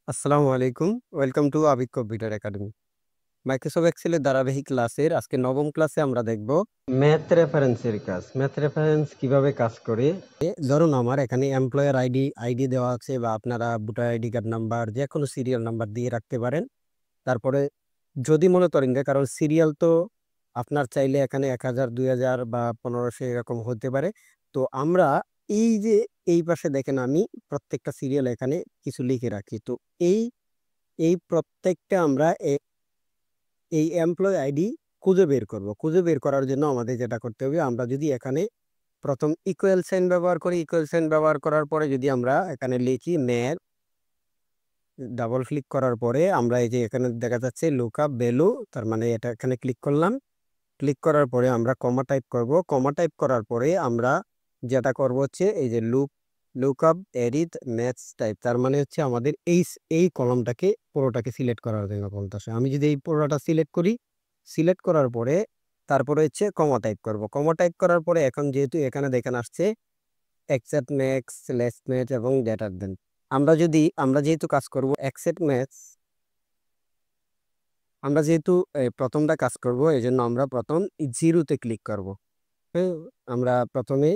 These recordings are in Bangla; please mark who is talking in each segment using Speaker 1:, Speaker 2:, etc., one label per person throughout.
Speaker 1: আসসালামু আলাইকুম। Welcome to Abid computer academy. Microsoft এক্সেলের ধারাবাহিক ক্লাসের আজকে নবম ক্লাসে আমরা দেখব ম্যাথ রেফারেন্সের কাজ। ম্যাথ রেফারেন্স কিভাবে কাজ করে। ধরুন আমার এখানে এমপ্লয়ার আইডি দেওয়া আছে, বা আপনারা ভোটার আইডি কার্ড নাম্বার যে কোনো সিরিয়াল নাম্বার দিয়ে রাখতে পারেন। তারপরে যদি মনে করেন যে কারণ সিরিয়াল তো আপনার চাইলে এখানে 1000 2000 বা 1500 এরকম হতে পারে। তো আমরা এই যে এই পাশে দেখেন আমি প্রত্যেকটা সিরিয়াল এখানে কিছু লিখে রাখি। তো এই এই প্রত্যেকটা আমরা এই এমপ্লয় আইডি খুঁজে বের করব। খুঁজে বের করার জন্য আমাদের যেটা করতে হবে, আমরা যদি এখানে প্রথম ইকুয়াল সাইন ব্যবহার করি, ইকুয়াল সাইন ব্যবহার করার পরে যদি আমরা এখানে লিখি ম্যাথ, ডাবল ক্লিক করার পরে আমরা এই যে এখানে দেখা যাচ্ছে লুকআপ ভ্যালু, তার মানে এটা এখানে ক্লিক করলাম। ক্লিক করার পরে আমরা কমা টাইপ করব। কমা টাইপ করার পরে আমরা যেটা করব হচ্ছে এই যে লুকআপ এডিট ম্যাথস টাইপ, তার মানে হচ্ছে আমাদের এই কলমটাকে পুরোটাকে সিলেক্ট করার জন্য বলতেছে। আমি যদি এই পুরোটা সিলেক্ট করি, সিলেক্ট করার পরে তারপরে হচ্ছে কমা টাইপ করব। কমা টাইপ করার পরে এখন যেহেতু এখানে দেখেন আসছে এক্সেপ্ট ম্যাক্স, লেস ম্যাথ এবং গ্রেটার দেন। আমরা যেহেতু কাজ করব এক্সেপ্ট ম্যাথস, আমরা যেহেতু প্রথমটা কাজ করব এই জন্য আমরা প্রথম জিরোতে ক্লিক করব। হ্যাঁ, আমরা প্রথমে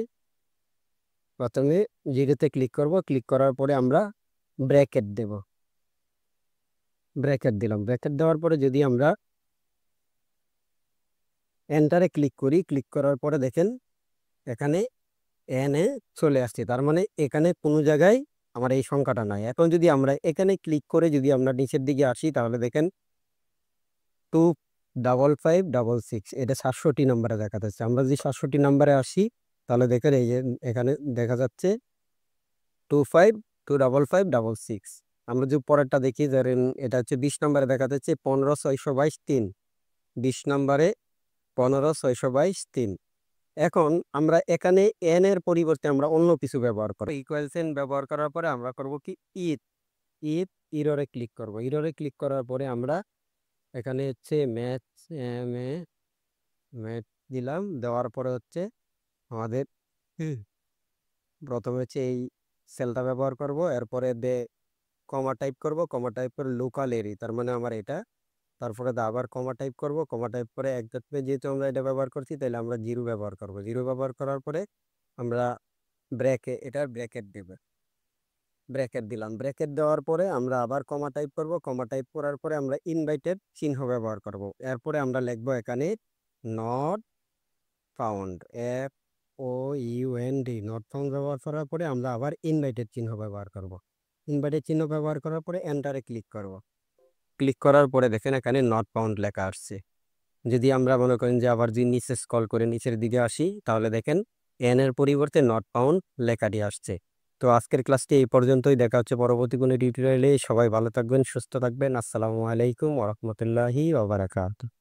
Speaker 1: প্রথমে জিরোতে ক্লিক করব। ক্লিক করার পরে আমরা ব্র্যাকেট দেব। ব্র্যাকেট দিলাম। ব্র্যাকেট দেওয়ার পরে যদি আমরা এন্টারে ক্লিক করি, ক্লিক করার পরে দেখেন এখানে এনে চলে আসছে, তার মানে এখানে কোনো জায়গায় আমার এই সংখ্যাটা নাই। এখন যদি আমরা এখানে ক্লিক করে যদি আমরা নিচের দিকে আসি, তাহলে দেখেন 25556, এটা 67 নম্বরে দেখা যাচ্ছে। আমরা যদি 67 নম্বরে আসি, তাহলে দেখেন এই যে এখানে দেখা যাচ্ছে 2525566। আমরা যদি পরেরটা দেখি, ধরেন এটা হচ্ছে 20 নম্বরে দেখা যাচ্ছে 15622 3। 20 নম্বরে 15622 3। এখন আমরা এখানে এন এর পরিবর্তে আমরা অন্য কিছু ব্যবহার করব। ইকুয়াল সাইন ব্যবহার করার পরে আমরা করব কি ইথ ইথ ইররে ক্লিক করব। ইররে ক্লিক করার পরে আমরা এখানে হচ্ছে ম্যাথ দিলাম। দেওয়ার পরে হচ্ছে আমাদের প্রথমে হচ্ছে এই সেলটা ব্যবহার করব। এরপরে কমা টাইপ করব। কমা টাইপ করে লোকাল এরি, তার মানে আমার এটা। তারপরে আবার কমা টাইপ করব। কমা টাইপ করে একজাক্টলি যেহেতু আমরা এটা ব্যবহার করছি, তাহলে আমরা জিরো ব্যবহার করব। জিরো ব্যবহার করার পরে আমরা এটার ব্র্যাকেট দেব। ব্র্যাকেট দিলাম। ব্র্যাকেট দেওয়ার পরে আমরা আবার কমা টাইপ করব। কমা টাইপ করার পরে আমরা ইনভাইটেড চিহ্ন ব্যবহার করব। এরপরে আমরা লিখবো এখানে not found, FOUND, not found ব্যবহার করার পরে আমরা আবার ইনভাইটেড চিহ্ন ব্যবহার করব। ইনভাইটেড চিহ্ন ব্যবহার করার পরে এন্টারে ক্লিক করব। ক্লিক করার পরে দেখেন এখানে নট ফাউন্ড লেখা আসছে। যদি আমরা মনে করেন যে আবার যদি নিচে স্ক্রল করে নিচের দিকে আসি, তাহলে দেখেন এন এর পরিবর্তে নট ফাউন্ড লেখাটি আসছে। তো আজকের ক্লাসটি এই পর্যন্তই। দেখা হচ্ছে পরবর্তী কোনো টিউটোরিয়ালে। সবাই ভালো থাকবেন, সুস্থ থাকবেন। আসসালামু আলাইকুম ওয়া রাহমাতুল্লাহি ওয়া বারাকাতুহু।